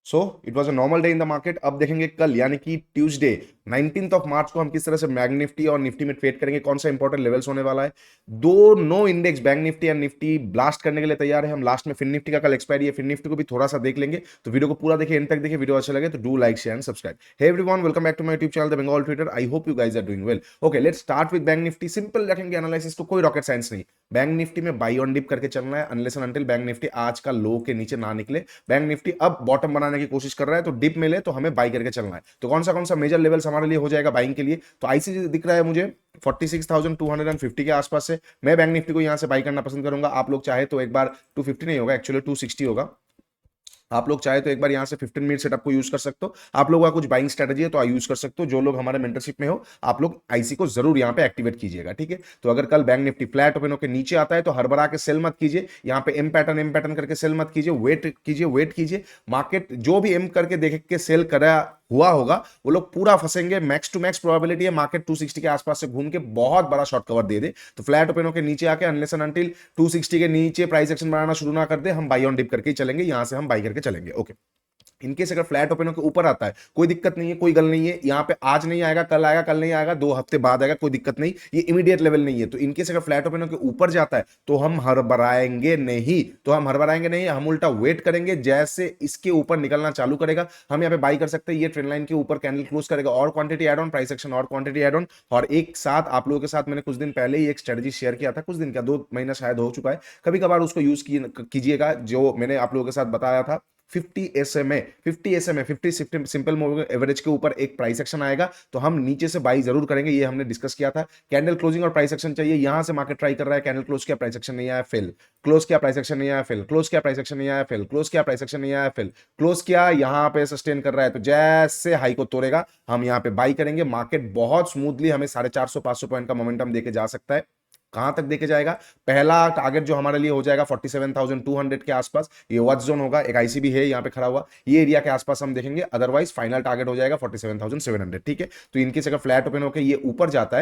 So it was a normal day in the market. अब देखेंगे कल यानी कि ट्यूसडे 19th ऑफ मार्च को हम किस तरह से बैंक निफ्टी और निफ्टी में ट्रेड करेंगे, कौन सा इंपॉर्टेंट लेवल्स होने वाला है। दोनों इंडेक्स बैंक निफ्टी और निफ्टी ब्लास्ट करने के लिए तैयार है। हम लास्ट में फिन निफ्टी का कल एक्सपायरी है, फिन निफ्टी को भी थोड़ा सा देख लेंगे। तो वीडियो को पूरा देखिए, एंड तक देखिए। वीडियो अच्छा लगे तो do like share and subscribe. Hey everyone, welcome back to my YouTube channel the Bengal trader. I hope you guys are doing well. Okay, let's start with Bank Nifty. Simple रखेंगे analysis, तो कोई rocket science नहीं। Bank Nifty में buy on dip करके चलना है unless and until Bank Nifty आज का लो के नीचे ना निकले। बैंक निफ्टी अब बॉटम बनाने की कोशिश कर रहा है, तो डिप मिले तो हमें बाई करके चलना है। तो कौन सा मेजर लेवल्स हमारे लिए हो जाएगा बाइंग के लिए, तो आईसी दिख रहा है मुझे 46,250 के आसपास से। मैं बैंक निफ्टी को यहां से बाई करना पसंद करूंगा। आप लोग चाहे तो एक बार 250 नहीं होगा, एक्चुअली 260 होगा। आप लोग चाहे तो एक बार यहां से 15 मिनट सेटअप को यूज कर सकते हो। आप लोगों का कुछ बाइंग स्ट्रेटजी है तो यूज कर सकते हो। जो लोग हमारे मेंटरशिप में हो, आप लोग आईसी को जरूर यहां पे एक्टिवेट कीजिएगा, ठीक है। तो अगर कल बैंक निफ्टी फ्लैट ओपन होकर नीचे आता है तो हड़बड़ा के सेल मत कीजिए। यहां पे एम पैटर्न करके सेल मत कीजिए, वेट कीजिए। मार्केट जो भी एम करके देख के सेल करा हुआ होगा वो लोग पूरा फंसेंगे। मैक्स टू मैक्स प्रोबेबिलिटी है मार्केट 260 के आसपास से घूम के बहुत बड़ा शॉर्ट कवर दे दे। तो फ्लैट ओपन होकर नीचे आके अनलेस एंड अनटिल 260 के नीचे प्राइस एक्शन बनाना शुरू ना कर दे, हम बाई ऑन डिप करके ही चलेंगे। यहां से हम बाई करके चलेंगे। ओके, इनकेस अगर फ्लैट ओपन के ऊपर आता है कोई दिक्कत नहीं है, कोई गल नहीं है। यहाँ पे आज नहीं आएगा, कल आएगा, कल नहीं आएगा, 2 हफ्ते बाद आएगा, कोई दिक्कत नहीं। ये इमीडिएट लेवल नहीं है। तो इनकेस अगर फ्लैट ओपन के ऊपर जाता है तो हम हड़बड़ाएंगे नहीं, हम उल्टा वेट करेंगे। जैसे इसके ऊपर निकलना चालू करेगा हम यहाँ पे बाई कर सकते हैं। ये ट्रेंड लाइन के ऊपर कैंडल क्लोज करेगा और quantity add on, price action और क्वांटिटी एड ऑन। और एक साथ आप लोगों के साथ मैंने कुछ दिन पहले ही एक स्ट्रेटजी शेयर किया था, कुछ दिन का 2 महीना शायद हो चुका है। कभी कभार उसको यूज कीजिएगा, जो मैंने आप लोगों के साथ बताया था। 50 सिंपल मूविंग एवरेज के ऊपर एक प्राइस एक्शन आएगा तो हम नीचे से बाई जरूर करेंगे, ये हमने डिस्कस किया था। कैंडल क्लोजिंग और प्राइस एक्शन चाहिए। यहां से मार्केट ट्राई कर रहा है, कैंडल क्लोज किया, प्राइस एक्शन नहीं आया, फेल। क्लोज किया, प्राइस एक्शन नहीं आया, फेल। क्लोज किया, प्राइस एक्शन नहीं आया, फेल। क्लोज किया, प्राइस एक्शन नहीं आया, फेल। क्लोज किया, यहां पे सस्टेन कर रहा है तो जैसे हाई को तोड़ेगा हम यहां पे बाई करेंगे। मार्केट बहुत स्मूथली हमें 450-500 पॉइंट का मोमेंटम देके जा सकता है। कहां तक देके जाएगा, पहला टारगेट जो हमारे लिए हो जाएगा 47,200 के आसपास। ये वॉच जोन होगा, एक आईसीबी है यहाँ पे खड़ा हुआ, ये एरिया के आसपास हम देखेंगे। अदरवाइज फाइनल टारगेट हो जाएगा 47,700, ठीक है। तो इनकेस अगर फ्लैट ओपन होकर ये ऊपर जाता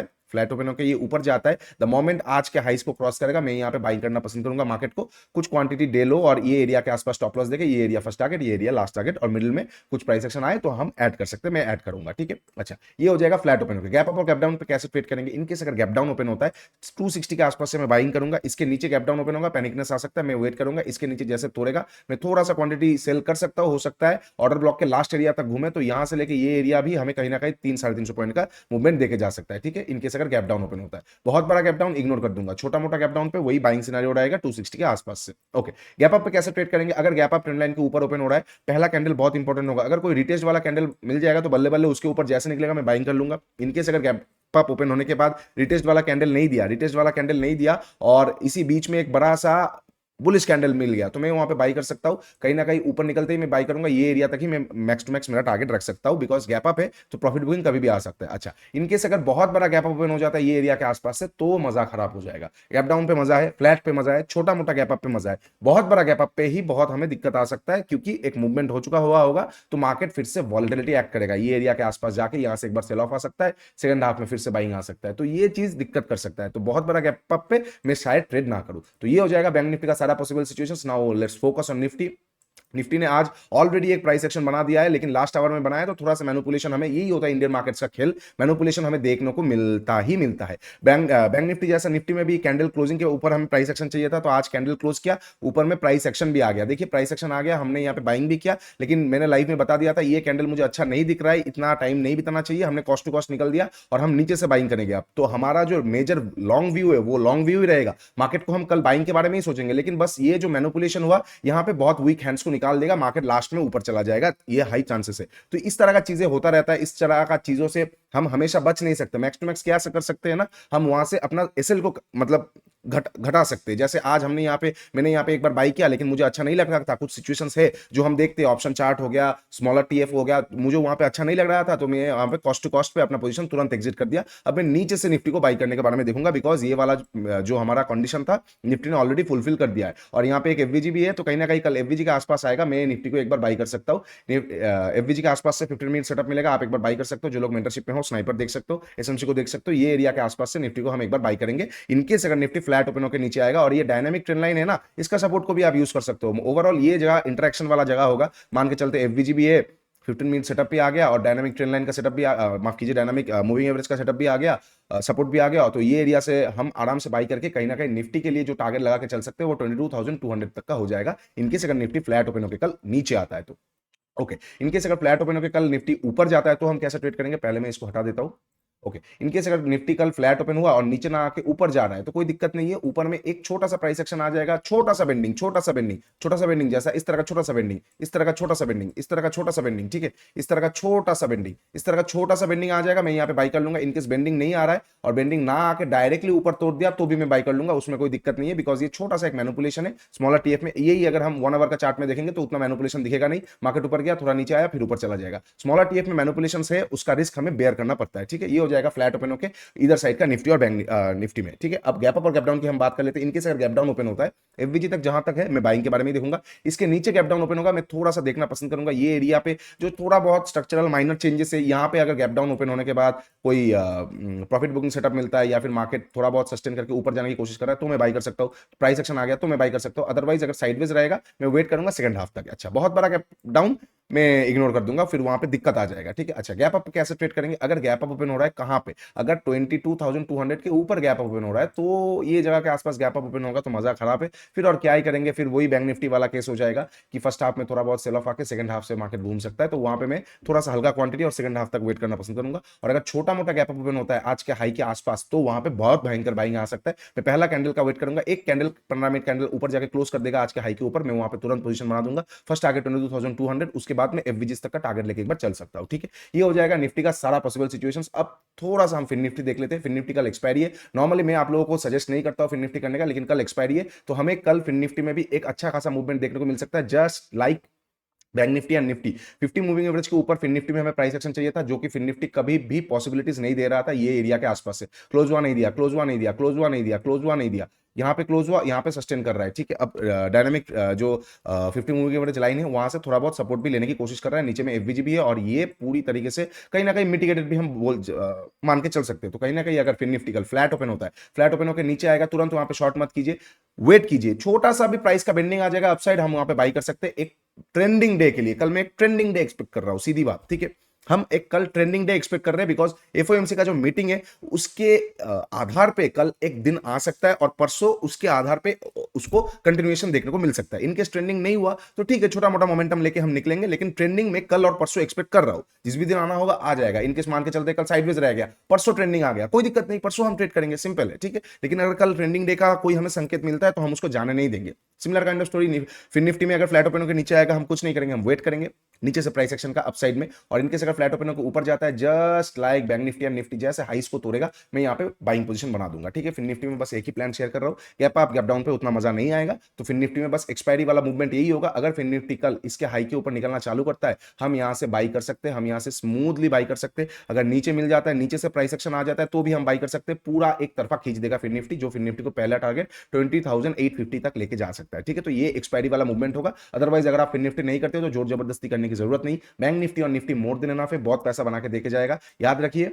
है, द मोमेंट आज के हाइस को क्रॉस करेगा, मैं यहाँ पे बाई करना पसंद करूंगा मार्केट को। कुछ क्वांटिटी डे लो और ये एरिया के आसपास स्टॉप लॉस देके, ये एरिया फर्स्ट टारगेट, ये एरिया लास्ट टारगेट, और मिडिल में कुछ प्राइस एक्शन आए तो हम ऐड कर सकते हैं, मैं ऐड करूंगा, ठीक है। अच्छा, ये हो जाएगा फ्लैट ओपन होकर। गैप अप और गैप डाउन पे कैसे ट्रेड करेंगे, इनकेस अगर गैप डाउन ओपन होता है 260 के आसपास से मैं बाइंग करूंगा। इसके नीचे गैप डाउन ओपन होगा, पैनिकनेस आ सकता है, मैं वेट करूंगा। इसके नीचे जैसे तोड़ेगा मैं थोड़ा सा क्वांटिटी सेल कर सकता हूं, हो सकता है ऑर्डर ब्लॉक के लास्ट एरिया तक घूमे तो यहां से लेके ये एरिया भी हमें कहीं ना कहीं 300-350 पॉइंट का मूवमेंट देके जा सकता है, ठीक है। इनकेस अगर गैप डाउन ओपन होता है, बहुत बड़ा गैप डाउन इग्नोर कर दूंगा, छोटा मोटा गैप डाउन पे वही बाइंग सिनेरियो रहेगा 260 के आसपास से। ओके, गैप अप पे कैसे ट्रेड करेंगे, अगर गैप अप ट्रेंड लाइन के ऊपर ओपन हो रहा है, पहला कैंडल बहुत इंपॉर्टेंट होगा। अगर कोई रिटेस्ट वाला कैंडल मिल जाएगा तो बल्ले बल्ले उसके ऊपर जैसे निकलेगा मैं बाइंग कर लूंगा। इनकेस अगर गैप अप ओपन होने के बाद रिटेस्ट वाला कैंडल नहीं दिया और इसी बीच में एक बड़ा सा बुलिश कैंडल मिल गया तो मैं वहां पे बाई कर सकता हूं। कहीं ना कहीं ऊपर निकलते ही मैं बाई करूंगा, ये एरिया तक ही मैं मैक्स टू मैक्स मेरा टारगेट रख सकता हूं, बिकॉज गैप अप है तो प्रॉफिट बुकिंग कभी भी आ सकता है। अच्छा, इनकेस अगर बहुत बड़ा गैप अप ओपन हो जाता है ये एरिया के आसपास से तो मजा खराब हो जाएगा। गैप डाउन पे मजा है, फ्लैट पे मजा है, छोटा मोटा गैप अप पे मजा है, बहुत बड़ा गैप अप पे ही बहुत हमें दिक्कत आ सकता है, क्योंकि एक मूवमेंट हो चुका हुआ होगा तो मार्केट फिर से वॉलेटिलिटी एक्ट करेगा। ये एरिया के आसपास जाके यहां से एक बार सेल ऑफ आ सकता है, सेकंड हाफ में फिर से बाइंग आ सकता है, तो ये चीज दिक्कत कर सकता है। तो बहुत बड़ा गैप अप पे मैं शायद ट्रेड ना करूं। तो ये हो जाएगा बैंक निफ्टी का सारा possible situations. Now let's focus on Nifty. Nifty ने आज ऑलरेडी एक प्राइस एक्शन बना दिया है, लेकिन लास्ट आवर में बनाया तो थोड़ा सा मैनिपुलेशन, हमें यही होता है इंडियन मार्केट्स का खेल, मैनिपुलेशन हमें देखने को मिलता है। बैंक निफ्टी जैसा निफ्टी में भी कैंडल क्लोजिंग के ऊपर हमें प्राइस एक्शन चाहिए था, तो आज कैंडल क्लोज किया, ऊपर में प्राइस एक्शन भी आ गया। देखिए प्राइस एक्शन आ गया, हमने यहाँ पे बाइंग भी किया, लेकिन मैंने लाइव में बता दिया था ये कैंडल मुझे अच्छा नहीं दिख रहा है, इतना टाइम नहीं बिताना चाहिए, हमने कॉस्ट टू कॉस्ट निकल दिया और हम नीचे से बाइंग करेंगे। अब तो हमारा जो मेजर लॉन्ग व्यू है वो लॉन्ग व्यू ही रहेगा। मार्केट को हम कल बाइंग के बारे में ही सोचेंगे, लेकिन बस ये जो मैनिपुलेशन हुआ यहाँ पे बहुत वीक हैंड्स को निकाल देगा, मार्केट लास्ट में ऊपर चला जाएगा, ये हाई चांसेस है। तो इस तरह का चीजें होता रहता है, इस तरह का चीजों से हम हमेशा बच नहीं सकते। मैक्स टू मैक्स क्या कर सकते हैं ना, हम वहां से अपना एसएल को मतलब घटा सकते हैं। जैसे आज मैंने यहाँ पे एक बार बाई किया, लेकिन मुझे अच्छा नहीं लग रहा था, कुछ सिचुएशंस है जो हम देखते हैं, ऑप्शन चार्ट हो गया, स्मॉलर टीएफ हो गया, मुझे वहां पे अच्छा नहीं लग रहा था तो मैं यहाँ पे कॉस्ट टू कॉस्ट पे अपना पोजीशन तुरंत एग्जिट कर दिया। अब मैं नीचे से निफ्टी को बाई करने के बारे में देखूंगा, बिकॉज ये वाला जो हमारा कंडीशन था निफ्टी ने ऑलरेडी फुलफिल कर दिया है, और यहाँ पे एक एफवीजी भी है, तो कहीं ना कहीं कल एफवीजी के आसपास आएगा, मैं निफ्टी को एक बार बाई कर सकता हूँ। एफवीजी के आसपास से 15 मिनट सेटअप मिलेगा, आप एक बार बाई कर सकते हो। जो लोग मेंटरशिप में हो, स्नाइपर देख सकते हो, एसएमसी को देख सकते हो, ये एरिया के आसपास से निफ्टी को हम एक बार बाई करेंगे। इनकेस अगर निफ्टी फ्लैट फ्लैट ओपन होकर नीचे आएगा और ये डायनामिक ट्रेंड लाइन है ना, इसका सपोर्ट को भी आप यूज कर सकते हो। ओवरऑल ये जगह इंटरेक्शन वाला जगह होगा, मान के चलते एफवीजी भी है, 15 मिनट सेटअप भी आ गया और डायनामिक ट्रेंड लाइन का सेटअप भी माफ कीजिए, डायनामिक मूविंग एवरेज का सेटअप भी आ गया, सपोर्ट भी आ गया। तो ये एरिया से हम आराम से बाई करके कहीं ना कहीं निफ्टी के लिए जो टारगेट लगा के चल सकते हैं वो 22,200 तक का हो जाएगा, इनकेस अगर निफ्टी फ्लैट ओपन होकर कल नीचे आता है तो। ओके, इनकेस अगर फ्लैट ओपन होकर कल निफ्टी ऊपर जाता है तो हम कैसे ट्रेड करेंगे, पहले मैं इसको हटा देता हूं। ओके, इनकेस अगर निफ्टी कल फ्लैट ओपन हुआ और नीचे ना आके ऊपर जा रहा है तो कोई दिक्कत नहीं है, ऊपर में एक छोटा सा प्राइस एक्शन आ जाएगा, छोटा सा बेंडिंग, छोटा सा बेंडिंग, छोटा सा बेंडिंग, जैसा इस तरह का छोटा सा बेंडिंग, इस तरह का छोटा सा बेंडिंग, इस तरह का छोटा सा बेंडिंग, ठीक है, इस तरह का छोटा सा बेंडिंग, इस तरह का छोटा सा बेंडिंग आ जाएगा, मैं यहाँ पे बाई कर लूंगा। इनकेस बेंडिंग नहीं आ रहा है और बेंडिंग ना आके डायरेक्टली ऊपर तोड़ दिया तो भी मैं बाई कर लूंगा, उसमें कोई दिक्कत नहीं है, बिकॉज ये छोटा सा एक मैनिपुलेशन है स्मॉलर टीएफ में। यही अगर हम 1 आवर का चार्ट में देखेंगे तो उतना मैनिपुलेशन दिखेगा नहीं, मार्केट ऊपर गया, थोड़ा नीचे आया, फिर ऊपर चला जाएगा। स्मॉलर टीएफ में मैनिपुलेशन है, उसका रिस्क हमें बेयर करना पड़ता है, ठीक है। ये हो जाएगा फ्लैट ओपन होकर इधर साइड का निफ्टी और बैंक निफ्टी में, ठीक है। अब गैप अप और गैप डाउन की हम बात कर लेते हैं। इनके अगर गैप डाउन ओपन होता है एफवीजी तक जहां तक है, मैं बाइंग के बारे में देखूंगा। इसके नीचे गैप डाउन ओपन होगा, मैं थोड़ा सा देखना पसंद करूंगा ये एरिया पे जो थोड़ा बहुत स्ट्रक्चरल माइनर चेंजेस है, यहाँ पे अगर गैप डाउन ओपन होने के बाद कोई प्रॉफिट बुकिंग सेटअप मिलता है या फिर मार्केट थोड़ा बहुत सस्टेन करके ऊपर जाने की कोशिश कर रहा है तो मैं बाई कर सकता हूँ, प्राइस एक्शन आ गया तो मैं बाई कर सकता हूँ। अदरवाइज अगर साइडवेज रहेगा मैं वेट करूंगा सेकंड हाफ तक। अच्छा, बहुत बड़ा गैप डाउन मैं इग्नोर कर दूंगा, फिर वहां पे दिक्कत आ जाएगा, ठीक है। अच्छा, गैप अप कैसे ट्रेड करेंगे, अगर गैप अप ओपन हो रहा है कहां पे, अगर 22,200 के ऊपर गैप अप ओपन हो रहा है तो ये जगह के आसपास गैप अप ओपन होगा तो मजा खराब है, फिर और क्या ही करेंगे, फिर वही बैंक निफ्टी वाला केस हो जाएगा कि फर्स्ट हाफ में थोड़ा बहुत सेल ऑफ आके सेकंड हाफ से मार्केट घूम सकता है। तो वहां पे मैं थोड़ा सा हल्का क्वांटिटी और सेकंड हाफ तक वेट करना पसंद करूंगा। और अगर छोटा मोटा गैप अप ओपन होता है आज के हाई के आसपास तो वहां पे बहुत भयंकर बाइंग आ सकता है। मैं पहला कैंडल का वेट करूंगा, एक कैंडल 15 मिनट कैंडल ऊपर जाके क्लोज कर देगा आज के हाई के ऊपर, मैं वहां पे तुरंत पोजीशन बना दूंगा, फर्स्ट आगे 22,200, उसके बाद में एफवीजीएस तक टारगेट लेके एक बार चल सकता हूं, ठीक है। ये हो जाएगा निफ्टी का सारा पॉसिबल सिचुएशंस। अब थोड़ा सा हम फिर निफ्टी देख लेते हैं। फिर निफ्टी कल एक्सपायरी है, नॉर्मली मैं आप लोगों को सजेस्ट नहीं करता हूं फिर निफ्टी करने का, लेकिन कल एक्सपायरी है तो हमें कल फिर निफ्टी में भी एक अच्छा खासा मूवमेंट देखने को मिल सकता है, just like bank Nifty and Nifty 50 moving average के ऊपर फिर निफ्टी में हमें प्राइस एक्शन चाहिए था, जो कि फिर निफ्टी कभी भी पॉसिबिलिटीज नहीं दे रहा था। ये एरिया के आसपास से क्लोज हुआ नहीं दिया, क्लोज हुआ नहीं दिया, क्लोज हुआ नहीं दिया, क्लोज हुआ नहीं दिया, यहाँ पे क्लोज हुआ, यहाँ पे सस्टेन कर रहा है, ठीक है। अब डायनामिक जो 50 मूविंग एवरेज लाइन है वहां से थोड़ा बहुत सपोर्ट भी लेने की कोशिश कर रहा है, नीचे में एफवीजी भी है और ये पूरी तरीके से कहीं ना कहीं मिटिगेटेड भी हम मान के चल सकते हैं। तो कहीं ना कहीं अगर फिर निफ्टी कल फ्लैट ओपन होता है, फ्लैट ओपन होकर नीचे आएगा तुरंत वहां पे शॉर्ट मत कीजिए, वेट कीजिए, छोटा सा भी प्राइस का बेंडिंग आ जाएगा अपसाइड, हम वहां पे बाई कर सकते हैं एक ट्रेंडिंग डे के लिए। कल मैं एक ट्रेंडिंग डे एक्सपेक्ट कर रहा हूं, सीधी बात, ठीक है। हम एक कल ट्रेंडिंग डे एक्सपेक्ट कर रहे हैं बिकॉज एफओएमसी का जो मीटिंग है उसके आधार पे कल एक दिन आ सकता है और परसों उसके आधार पे उसको कंटिन्यूएशन देखने को मिल सकता है। इनकेस ट्रेंडिंग नहीं हुआ तो ठीक है, छोटा मोटा मोमेंटम लेके हम निकलेंगे, लेकिन ट्रेंडिंग में कल और परसों एक्सपेक्ट कर रहा हूं, जिस भी दिन आना होगा आ जाएगा। इनकेस मान के चलते कल साइडवेज रह गया, परसों ट्रेंडिंग आ गया, कोई दिक्कत नहीं, परसों हम ट्रेड करेंगे, सिंपल है, ठीक है। लेकिन अगर कल ट्रेंडिंग डे का कोई हमें संकेत मिलता है तो हम उसको जाने नहीं देंगे। सिमिलर काइंड ऑफ स्टोरी फिर निफ्टी में अगर फ्लैट ओपन होकर नीचे आएगा हम कुछ नहीं करेंगे, हम वेट करेंगे नीचे से प्राइस एक्शन का अपसाइड में, और इनकेस अगर फ्लैट ओपन होकर ऊपर जाता है just like bank Nifty and Nifty जैसे हाइस को तोड़ेगा मैं यहाँ पे बाइंग पोजीशन बना दूंगा, ठीक है। फिर निफ्टी में बस एक ही प्लान शेयर कर रहा हूँ, गैप अप गैप डाउन पे उतना मजा नहीं आएगा, तो फिर निफ्टी में बस एक्सपायरी वाला मूवमेंट यही होगा। अगर फिर निफ्टी कल इसके हाई के ऊपर निकलना चालू करता है हम यहाँ से बाई कर सकते हैं, हम यहाँ से स्मूथली बाई कर सकते हैं। अगर नीचे मिल जाता है, नीचे से प्राइस एक्शन आ जाता है तो भी हम बाई कर सकते हैं, पूरा एक तरफा खींच देगा फिर निफ्टी, जो फिर निफ्टी को पहला टारगेट 20,850 तक लेके जा सकता है, ठीक है। तो ये एक्सपायरी वाला मूवमेंट होगा। अदरवाइज अगर आप फिर निफ्टी नहीं करते हो तो जोर जबरदस्ती करने की जरूरत नहीं, बैंक निफ्टी और निफ्टी मोर देन एनफ है, बहुत पैसा बना के देके जाएगा। याद रखिए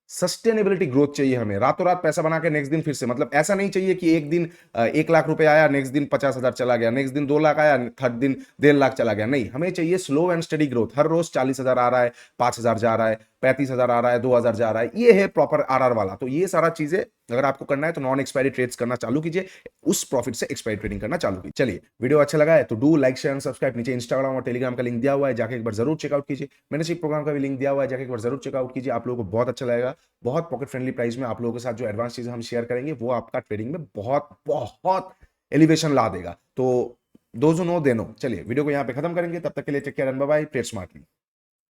सस्टेनेबिलिटी ग्रोथ चाहिए हमें, रातों रात पैसा बना के नेक्स्ट दिन फिर से, मतलब ऐसा नहीं चाहिए कि एक दिन 1 लाख रुपए आया, नेक्स्ट दिन 50,000 चला गया, नेक्स्ट दिन 2 लाख आया, थर्ड दिन 1.5 लाख चला गया। नहीं, हमें चाहिए स्लो एंड स्टडी ग्रोथ। हर रोज 40,000 आ रहा है, 5,000 जा रहा है, 35,000 आ रहा है, 2,000 जा रहा है, ये है प्रॉपर आरआर वाला। तो ये सारा चीजें अगर आपको करना है तो नॉन एक्सपायरी ट्रेड्स करना चालू कीजिए, उस प्रॉफिट से एक्सपायरी ट्रेडिंग करना चालू कीजिए। चलिए, वीडियो अच्छा लगा है तो do like share and subscribe. नीचे इंस्टाग्राम और टेलीग्राम का लिंक दिया हुआ है, जाके एक बार जरूर चेकआउट कीजिए। मेंटरशिप प्रोग्राम का भी लिंक दिया हुआ है, जाके एक बार जरूर चेकआउट कीजिए, आप लोगों को बहुत अच्छा लगेगा। बहुत पॉकेट फ्रेंडली प्राइस में आप लोगों के साथ जो एडवांस चीजें हम शेयर करेंगे वो आपका ट्रेडिंग में बहुत बहुत एलिवेशन ला देगा। तो दोस्तों नो देनो। चलिए वीडियो को यहाँ पे खत्म करेंगे, तब तक के लिए take care and bye bye, trade smartly.